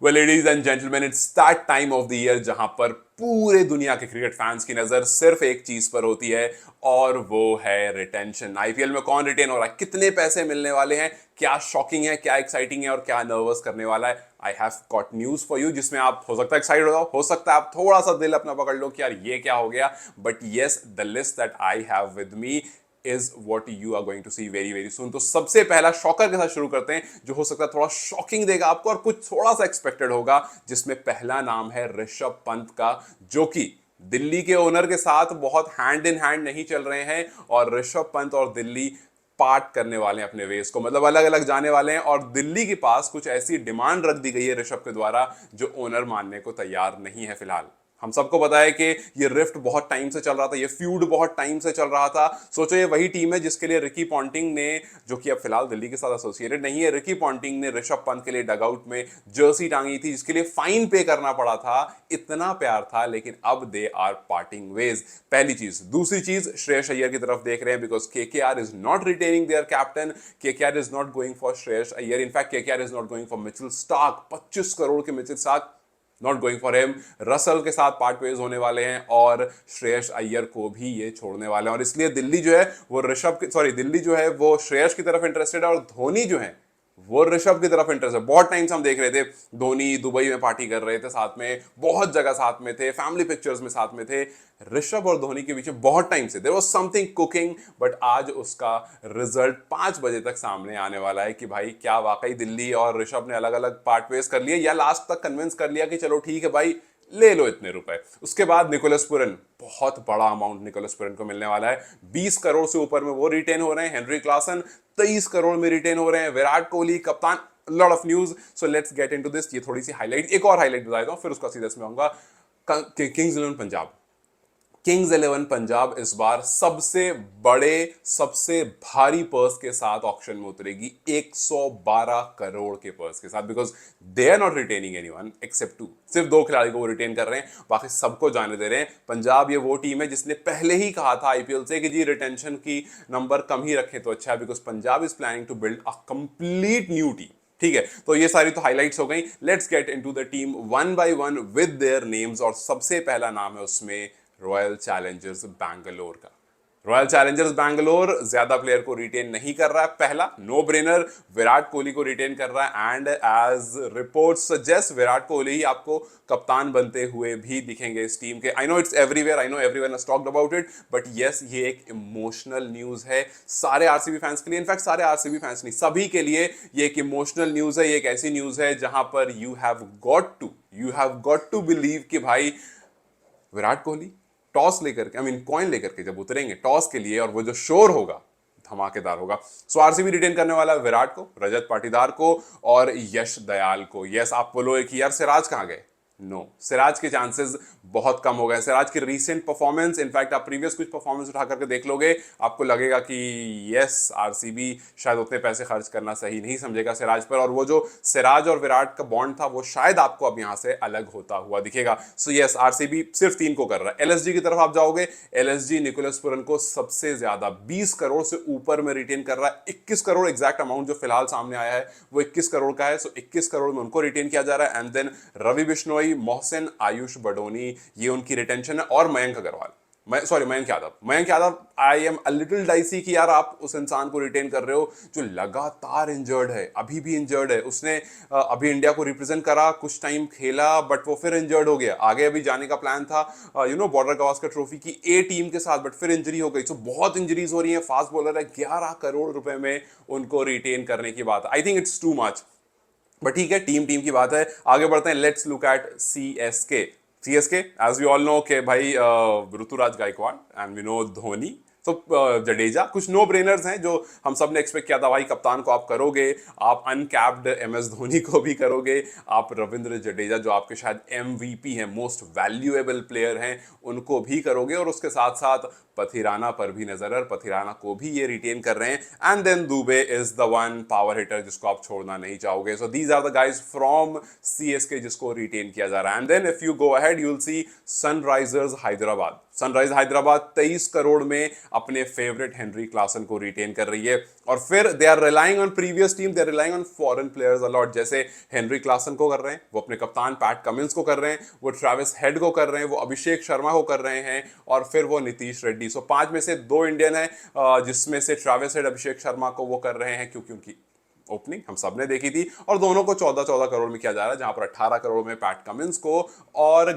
Well, ladies and gentlemen, it's that time of the year जहां पर पूरे दुनिया के क्रिकेट फैंस की नजर सिर्फ एक चीज पर होती है और वो है रिटेंशन। आईपीएल में कौन रिटेन हो रहा है, कितने पैसे मिलने वाले हैं, क्या शॉकिंग है, क्या एक्साइटिंग है और क्या नर्वस करने वाला है। I have got news for you जिसमें आप हो सकता है एक्साइटेड हो जाओ, हो सकता है आप थोड़ा सा दिल अपना पकड़ लो कि यार ये क्या हो गया। But yes, the list that I have with me is what you are going to see very very soon. तो सबसे पहला शॉकर के साथ शुरू करते हैं, जो हो सकता है थोड़ा शॉकिंग देगा आपको और कुछ थोड़ा सा एक्सपेक्टेड होगा, जिसमें पहला नाम है ऋषभ पंत का, जो कि दिल्ली के ओनर के साथ बहुत हैंड इन हैंड नहीं चल रहे हैं और ऋषभ पंत और दिल्ली पार्ट करने वाले हैं अपने वेज को, मतलब अलग अलग जाने वाले हैं। और दिल्ली के पास कुछ ऐसी डिमांड रख दी गई है ऋषभ के द्वारा जो ओनर मानने को तैयार नहीं है फिलहाल। हम सबको पता है कि ये रिफ्ट बहुत टाइम से चल रहा था, ये फ्यूड बहुत टाइम से चल रहा था। सोचो ये वही टीम है जिसके लिए रिकी पॉन्टिंग ने, जो कि अब फिलहाल दिल्ली के साथ एसोसिएटेड नहीं है, रिकी पॉन्टिंग ने ऋषभ पंत के लिए डगआउट में जर्सी टांगी थी, जिसके लिए फाइन पे करना पड़ा था। इतना प्यार था, लेकिन अब दे आर पार्टिंग वेज। पहली चीज। दूसरी चीज, श्रेयस अय्यर की तरफ देख रहे हैं because KKR is not retaining their captain. KKR is not going for Shreyas Iyer, in fact KKR is not going for Mitchell Starc. 25 crore के Mitchell Starc not going for him. Russell के साथ पार्ट वेज होने वाले हैं और श्रेयस अय्यर को भी ये छोड़ने वाले हैं। और इसलिए दिल्ली जो है वो दिल्ली जो है वो श्रेयस की तरफ इंटरेस्टेड है और धोनी जो है वो ऋषभ की तरफ इंटरेस्ट है। बहुत टाइम से हम देख रहे थे धोनी दुबई में पार्टी कर रहे थे, साथ में बहुत जगह साथ में थे, फैमिली पिक्चर्स में साथ में थे। ऋषभ और धोनी के बीच बहुत टाइम से there was something cooking, but आज उसका रिजल्ट 5 बजे तक सामने आने वाला है कि भाई क्या वाकई दिल्ली और ऋषभ ने अलग अलग पार्ट वेज कर लिए या लास्ट तक कन्विंस कर लिया कि चलो ठीक है भाई ले लो इतने रुपए। उसके बाद निकोलस पुरन, बहुत बड़ा अमाउंट निकोलस पुरन को मिलने वाला है। 20 करोड़ से ऊपर में वो रिटेन हो रहे हैं। हेनरी क्लासन 23 करोड़ में रिटेन हो रहे हैं। विराट कोहली कप्तान, lot of news. So let's get into this. ये थोड़ी सी हाईलाइट, एक और हाईलाइट बता देता हूं फिर उसका सीधा इसमें आऊंगा। Kings eleven Punjab, Kings eleven Punjab इस बार सबसे बड़े, सबसे भारी पर्स के साथ ऑक्शन में उतरेगी, 112 करोड़ के पर्स के साथ, because they are not retaining anyone except two. सिर्फ 2 खिलाड़ी को वो रिटेन कर रहे हैं, बाकी सबको जाने दे रहे हैं। पंजाब ये वो टीम है जिसने पहले ही कहा था आईपीएल से कि जी रिटेंशन की नंबर कम ही रखें तो अच्छा है, because Punjab is planning to build a complete new team. ठीक है, तो ये सारी तो हाइलाइट्स हो गई। Let's get into the team one by one with their names. और सबसे पहला नाम है उसमें रॉयल चैलेंजर्स बैंगलोर का। रॉयल चैलेंजर्स बैंगलोर ज्यादा प्लेयर को रिटेन नहीं कर रहा है। पहला नो ब्रेनर, विराट कोहली को रिटेन कर रहा है and as reports suggest Virat Kohli ही आपको कप्तान बनते हुए भी दिखेंगे इस टीम के। I know it's everywhere, I know everyone has talked about it, but yes ये एक इमोशनल न्यूज है सारे आरसीबी फैंस के लिए। इनफैक्ट सारे आरसीबी फैंस नहीं, सभी के लिए ये एक इमोशनल न्यूज है। ये एक ऐसी न्यूज है जहां पर you have got to believe कि भाई विराट कोहली टॉस लेकर के, कॉइन लेकर के जब उतरेंगे टॉस के लिए, और वो जो शोर होगा धमाकेदार होगा। सो आरसीबी रिटेन करने वाला है विराट को, रजत पाटीदार को और यश दयाल को। यस, आप बोलो कि यार सिराज कहां गए? नो, सिराज के चांसेस बहुत कम हो गए। सिराज की रीसेंट परफॉर्मेंस, इनफैक्ट आप प्रीवियस कुछ परफॉर्मेंस उठा करके देख लोगे, आपको लगेगा कि यस आरसीबी शायद उतने पैसे खर्च करना सही नहीं समझेगा सिराज पर, और वो जो सिराज और विराट का बॉन्ड था वो शायद आपको अब यहां से अलग होता हुआ दिखेगा। सो यस, आरसीबी सिर्फ 3 को कर रहा है। एलएसजी की तरफ आप जाओगे, एलएसजी निकोलस पुरन को सबसे ज्यादा 20 करोड़ से ऊपर में रिटेन कर रहा है। 21 करोड़ एग्जैक्ट अमाउंट जो फिलहाल सामने आया है वो 21 करोड़ का है। सो 21 करोड़ में उनको रिटेन किया जा रहा है। एंड देन रवि बिश्नोई, मोहसिन, आयुष बडोनी, ये उनकी रिटेंशन है। और Mayank Agarwal, Mayank Yadav I am a little dicey कि यार आप उस इंसान को रिटेन कर रहे हो जो लगातार इंजर्ड है, अभी भी इंजर्ड है। उसने अभी इंडिया को रिप्रेजेंट करा, कुछ टाइम खेला, बट वो फिर इंजर्ड हो गया। आगे अभी जाने का प्लान था बॉर्डर गवास्कर ट्रॉफी की ए टीम के साथ, बट फिर इंजरी हो गई। तो बहुत इंजरीज हो रही है। फास्ट बॉलर है, 11 करोड़ रुपए में उनको रिटेन करने की बात। I think it's too much, but ठीक है, टीम की बात है। आगे बढ़ते हैं। Let's look at CSK as we all know के भाई Ruturaj Gaikwad and we know Dhoni, तो जडेजा, कुछ नो ब्रेनर्स हैं जो हम सब ने एक्सपेक्ट किया था भाई कप्तान को आप करोगे, आप अनकैप्ड एमएस धोनी को भी करोगे, आप रविंद्र जडेजा जो आपके शायद एमवीपी हैं, मोस्ट वैल्यूएबल प्लेयर हैं, उनको भी करोगे, और उसके साथ साथ पथिराना पर भी नजर, और पथिराना को भी ये रिटेन कर रहे हैं। And then Dube is the one power hitter जिसको आप छोड़ना नहीं चाहोगे। So these are the guys from CSK जिसको रिटेन किया जा रहा है। And then if you go ahead you will see Sunrisers Hyderabad. Sunrise Hyderabad 23 crore में अपने फेवरेट हेनरी क्लासन को रिटेन कर रही है। और फिर they are relying on previous team, they are relying on foreign players allot, जैसे हेनरी क्लासन को कर रहे हैं, वो अपने कप्तान पैट कमिंस को कर रहे हैं, वो ट्रेविस हेड को कर रहे हैं, वो अभिषेक शर्मा को कर रहे हैं, और फिर वो नीतीश रेड्डी। सो 5 में से 2 इंडियन है, जिसमें से ट्रेविस हेड अभिषेक शर्मा को वो कर रहे हैं क्योंकि उनकी ओपनिंग हम सबने देखी थी। और दोनों को 14-14 करोड़ में किया जा रहा है, जहां पर 18 करोड़ में पैट कमिंस को और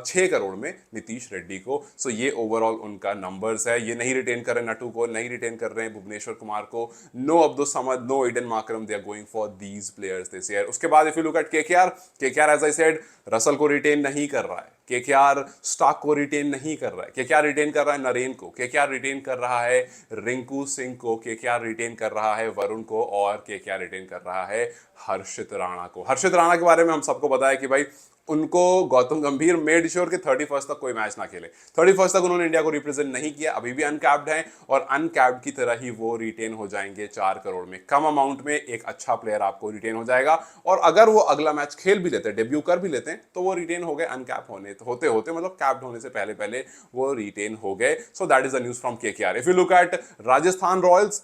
6 करोड़ में नीतीश रेड्डी को। सो ये ओवरऑल उनका नंबर्स है। ये नहीं रिटेन कर रहे नटू को, नहीं रिटेन कर रहे हैं भुवनेश्वर कुमार को, no Abdul Samad, no Aiden Markram, they are going for these players this year. उसके बाद इफ यू लुक एट KKR as I said, Russell को रिटेन नहीं कर रहा है, केकेआर स्टॉक को रिटेन नहीं कर रहा है, केकेआर रिटेन कर रहा है नरेन को, केकेआर रिटेन कर रहा है रिंकू सिंह को, केकेआर रिटेन कर रहा है वरुण को, और केकेआर रिटेन कर रहा है हर्षित राणा को। हर्षित राणा के बारे में हम सबको पता है कि भाई उनको गौतम गंभीर मेड श्योर के 31 तक कोई मैच ना खेले, 31 तक उन्होंने इंडिया को रिप्रेजेंट नहीं किया, अभी भी अनकैप्ड हैं, और अनकैप्ड की तरह ही वो रिटेन हो जाएंगे 4 करोड़ में। कम अमाउंट में एक अच्छा प्लेयर आपको रिटेन हो जाएगा, और अगर वो अगला मैच खेल भी लेते हैं, डेब्यू कर भी लेते हैं, तो वो रिटेन हो गए अनकैप होते होते मतलब कैप्ड होने से पहले पहले वो रिटेन हो गए। So that is the news from KKR. If you look at Rajasthan Royals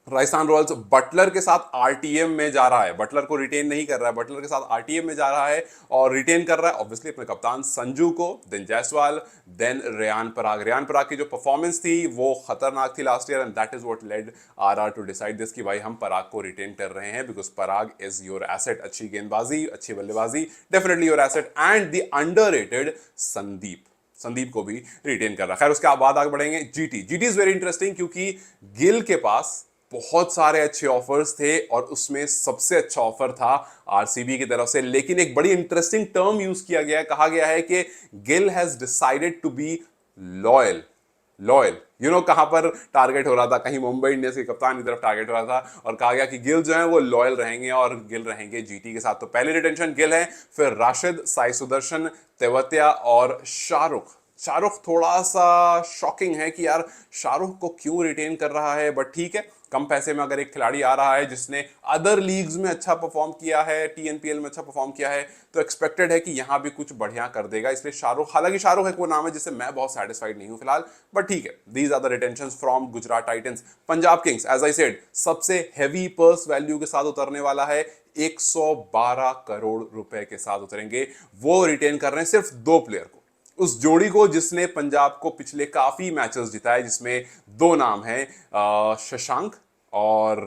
Buttler के साथ आरटीएम में जा रहा है, बटलर को रिटेन नहीं कर रहा है, बटलर के साथ आरटीएम में जा रहा है, और रिटेन कर रहा है ऑब्वियसली अपने कप्तान संजू को, देन जायसवाल, देन रेयान पराग की जो परफॉर्मेंस थी वो खतरनाक थी last year, and that is what led RR to decide this कि भाई हम पराग को रिटेन कर रहे हैं because Parag is your asset. अच्छी गेंदबाजी, अच्छी बल्लेबाजी, definitely your asset. And the underrated Sandeep को भी रिटेन कर रहा है। खैर उसके बाद आगे बढ़ेंगे। जीटी इज वेरी इंटरेस्टिंग क्योंकि गिल के पास बहुत सारे अच्छे ऑफर्स थे, और उसमें सबसे अच्छा ऑफर था आरसीबी की तरफ से। लेकिन एक बड़ी इंटरेस्टिंग टर्म यूज किया गया है, कहा गया है कि Gill has decided to be loyal. कहां पर टारगेट हो रहा था, कहीं मुंबई इंडियंस के कप्तान की तरफ टारगेट हो रहा था, और कहा गया कि गिल जो है वो लॉयल रहेंगे और गिल रहेंगे जीटी के साथ। तो पहली रिटेंशन गिल है, फिर राशिद, साई सुदर्शन, तेवतिया और शाहरुख थोड़ा सा शॉकिंग है कि यार शाहरुख को क्यों रिटेन कर रहा है, बट ठीक है, कम पैसे में अगर एक खिलाड़ी आ रहा है जिसने अदर लीग्स में अच्छा परफॉर्म किया है, टीएनपीएल में अच्छा परफॉर्म किया है, तो एक्सपेक्टेड है कि यहां भी कुछ बढ़िया कर देगा। इसलिए शाहरुख, हालांकि शाहरुख एक वो नाम है जिससे मैं बहुत सेटिस्फाइड नहीं हूं फिलहाल, बट ठीक है। These are the retentions from Gujarat Titans. Punjab Kings as I said सबसे हैवी पर्स वैल्यू के साथ उतरने वाला है, 112 करोड़ रुपए के साथ उतरेंगे। वो रिटेन कर रहे हैं सिर्फ 2 प्लेयर को, उस जोड़ी को जिसने पंजाब को पिछले काफी मैचेस जिताए, जिसमें 2 नाम हैं, शशांक और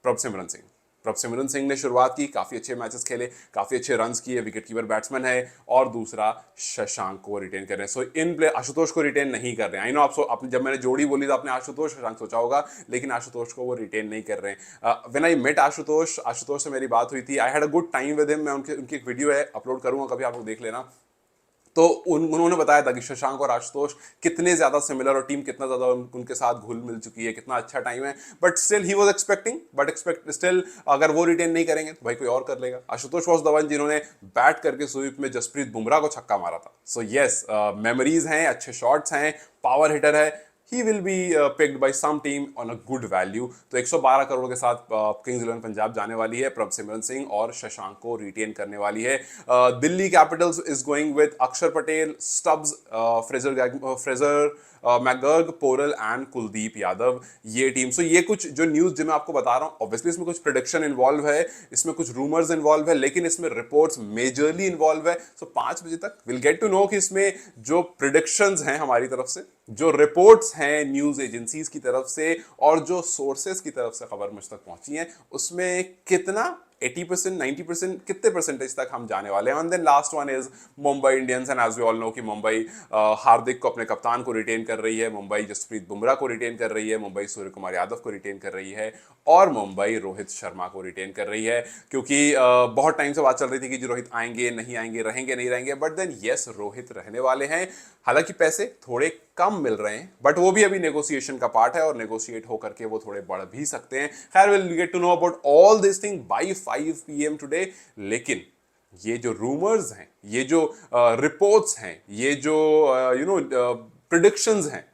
प्रभसिमरन सिंह ने शुरुआत की, काफी अच्छे मैचेस खेले, काफी अच्छे रन्स किए, विकेट कीपर बैट्समैन है, और दूसरा शशांक को रिटेन कर रहे हैं। सो इन प्ले आशुतोष को रिटेन नहीं कर रहे हैं। आई नो आप जब मैंने जोड़ी बोली तो आपने आशुतोष शशांक सोचा होगा, लेकिन आशुतोष को वो रिटेन नहीं कर रहे हैं। व्हेन आई मेट आशुतोष से मेरी बात हुई थी, I had a good time with him. मैं उनकी एक वीडियो है, अपलोड करूंगा, कभी आप लोग देख लेना। तो उन्होंने बताया था कि शशांक और आशुतोष कितने ज्यादा सिमिलर, और टीम कितना ज्यादा उनके साथ घुल मिल चुकी है, कितना अच्छा टाइम है, but still he was expecting still अगर वो रिटेन नहीं करेंगे तो भाई कोई और कर लेगा। आशुतोष वाज द वन जिन्होंने बैट करके स्वीप में जसप्रीत बुमराह को छक्का मारा था। सो यस, मेमोरीज हैं, अच्छे शॉट्स हैं, पावर हिटर है, he will be picked by some team on a good value। तो 112 करोड़ के साथ किंग्स 11 पंजाब जाने वाली है, प्रभसिमरन सिंह और शशांक को रिटेन करने वाली है। Delhi Capitals is going with Akshar Patel, Stubbs, Fraser McGurk, Porel and Kuldeep Yadav, ये टीम। सो ये कुछ जो न्यूज जो मैं आपको बता रहा हूँ, ऑब्वियसली इसमें कुछ प्रेडिक्शन इन्वॉल्व है, इसमें कुछ रूमर्स इन्वॉल्व है, लेकिन इसमें रिपोर्ट्स मेजरली इन्वॉल्व है। सो 5 बजे तक विल गेट टू नो कि इसमें जो प्रिडिक्शंस हैं हमारी तरफ से, जो रिपोर्ट्स हैं न्यूज एजेंसीज की तरफ से, और जो सोर्सेस की तरफ से खबर मुझ तक पहुंची है, उसमें कितना 80%, 90%, कितने परसेंटेज तक हम जाने वाले हैं। And then last one is Mumbai Indians, and as we all know कि मुंबई हार्दिक को, अपने कप्तान को रिटेन कर रही है, मुंबई जसप्रीत बुमराह को रिटेन कर रही है, मुंबई सूर्य कुमार यादव को रिटेन कर रही है, और मुंबई रोहित शर्मा को रिटेन कर रही है। क्योंकि बहुत टाइम से बात चल रही थी कि रोहित आएंगे नहीं आएंगे, रहेंगे नहीं रहेंगे, बट देन यस, रोहित रहने वाले हैं। हालांकि पैसे थोड़े कम मिल रहे हैं, बट वो भी अभी नेगोशिएशन का पार्ट है, और नेगोशिएट होकर के वो थोड़े बढ़ भी सकते हैं। खैर, will get to know about all this thing by 5 PM today. लेकिन ये जो रूमर्स हैं, ये जो रिपोर्ट्स हैं, ये जो प्रिडिक्शंस हैं,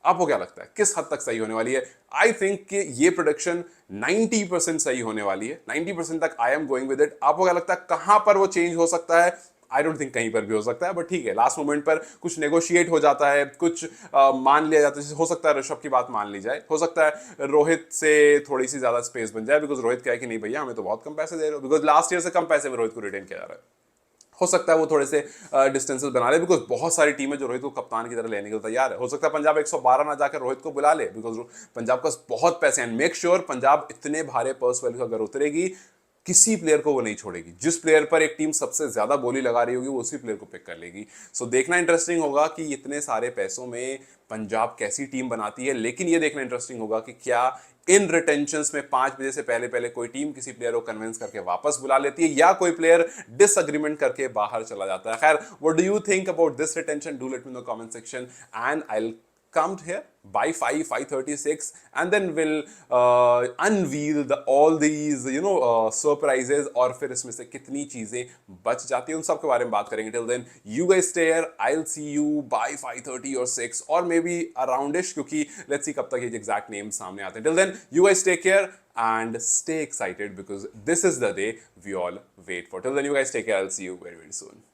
आपको क्या लगता है किस हद तक सही होने वाली है? आई थिंक कि ये प्रोडक्शन 90% सही होने वाली है, 90% तक I am going with it. आपको क्या लगता है कहां पर वो चेंज हो सकता है? आई डोंट थिंक कहीं पर भी हो सकता है, बट ठीक है, लास्ट मोमेंट पर कुछ नेगोशिएट हो जाता है, कुछ मान लिया जाता है। हो सकता है ऋषभ की बात मान ली जाए, हो सकता है रोहित से थोड़ी सी ज्यादा स्पेस बन जाए, बिकॉज रोहित क्या है कि नहीं भैया हमें तो बहुत कम पैसे दे रहे हो, बिकॉज लास्ट ईयर से कम पैसे में रोहित को रिटेन किया जा रहा है। हो सकता है वो थोड़े से डिस्टेंसेस बना ले, बिकॉज बहुत सारी टीमें जो रोहित को कप्तान की तरह लेने के लिए तैयार है। हो सकता है पंजाब 112 ना जाकर रोहित को बुला ले, बिकॉज पंजाब का बहुत पैसे हैं। मेक श्योर पंजाब इतने भारे पर्स वैल्यू अगर उतरेगी, किसी प्लेयर को वो नहीं छोड़ेगी। जिस प्लेयर पर एक टीम सबसे ज्यादा बोली लगा रही होगी वो उसी प्लेयर को पिक कर लेगी। सो देखना इंटरेस्टिंग होगा कि इतने सारे पैसों में पंजाब कैसी टीम बनाती है। लेकिन ये देखना इंटरेस्टिंग होगा कि क्या इन रिटेंशंस में 5 बजे से पहले पहले कोई टीम किसी प्लेयर को कन्विंस करके वापस बुला लेती है, या कोई प्लेयर डिसएग्रीमेंट करके बाहर चला जाता है। खैर, what do you think about this retention? Do let me know comment section and I come here by 5:36, and then we'll unveil all these surprises, और फिर इसमें से कितनी चीजें बच जाती हैं उन सब के बारे में बात करेंगे। Till then you guys stay here, I'll see you by 5:30 or 6 or maybe aroundish, क्योंकि let's see कब तक ये exact names सामने आते हैं। Till then you guys take care and stay excited because this is the day we all wait for. Till then you guys take care, I'll see you very very soon.